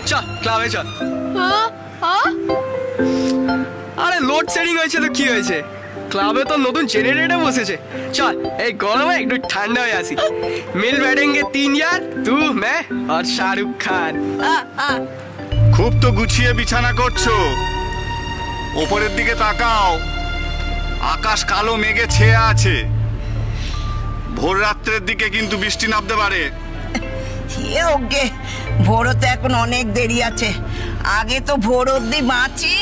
চল ক্লাবে চল। আরে লোডশেডিং হয়েছে তো কি হয়েছে, ক্লাবে তো নতুন জেনারেটর বসেছে। চল এই গরমে একটু ঠান্ডা হয়ে আসি। মিল बैठेंगे 3 यार, तू मैं और शाहरुख खान। খুব তো গুছিয়ে বিছানা করছো, ওপরের দিকে তাকাও, আকাশ কালো মেঘে ছেয়ে আছে। ভোর রাত্রের দিকে কিন্তু বৃষ্টি নামতে পারে। ভোরও তো এখন অনেক দেরি আছে, আগে তো ভোর অব্দি বাঁচি,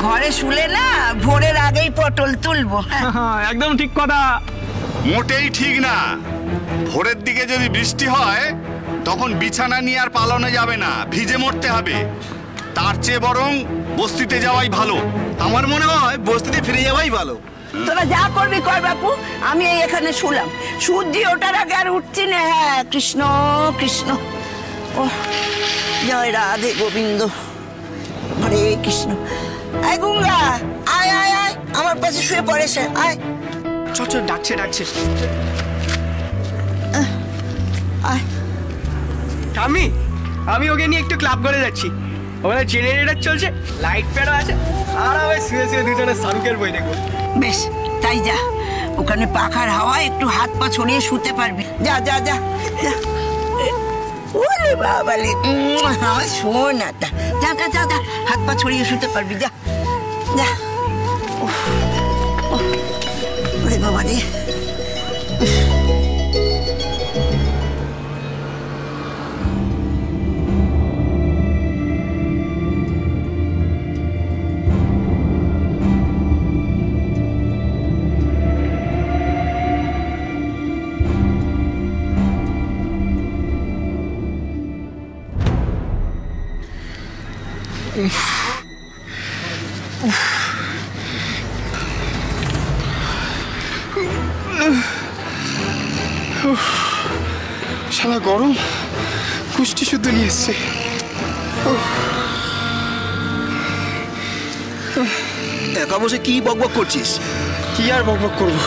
ঘরে শুলে না ভোরের আগেই পটল তুলবো। একদম ঠিক কথা। মোটেই ঠিক না, ভোরের দিকে যদি বৃষ্টি হয় তখন বিছানা নিয়ে আর পালানো যাবে না, ভিজে মরতে হবে। তার চেয়ে বরং বস্তিতে যাওয়াই ভালো। আমার মনে হয় বস্তিতে ফিরে যাওয়াই ভালো। তোরা যা করবি কর বাপু, আমি এখানে শুলাম, সূর্য ওঠার আগে আর উঠছি না। হ্যাঁ কৃষ্ণ কৃষ্ণ, ও জয় রাধে গোবিন্দ, হরে কৃষ্ণ। আয় গঙ্গা, আয় আয় আয়, আমার পাশে শুয়ে পড়েছে, আয়। চল চল, ডাকছে ডাকছে। আয়। আমি ওকে নিয়ে একটু ক্লাব করে যাচ্ছি, ওখানে জেনারেটর চলছে, লাইট প্যাডও আছে, আর আমি শুয়ে শুয়ে দুজনে শাহরুখের বই দেখবো। বেশ তাই যা, ওখানে পাখার হাওয়া একটু হাত পা ছড়িয়ে শুতে পারবি। যা যা যা যা। ওরে বাবালে, আমার সোনাটা, যা যা যা যা, হাত পা ছড়িয়ে শুতে পারবি, যা যা। ওরে বাবা রে, শালা গরম কুষ্টি শুদ্ধ নিয়ে এসছে। একা বসে কি বকবক করছিস? কি আর বকবক করবো,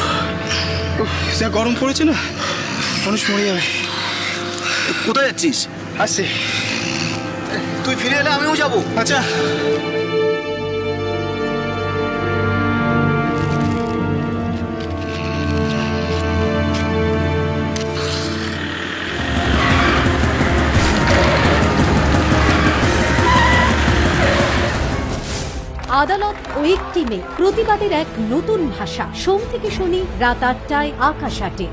যা গরম পড়েছে না, মানুষ মরে যাবে। কোথায় যাচ্ছিস? আসছে, তুই ফিরে এলে আমিও যাবো। আচ্ছা। আদালত ও একটি মেয়ে, প্রতিবাদের এক নতুন ভাষা। সোম থেকে শনি রাত ৮টায় আকাশ ৮-এ।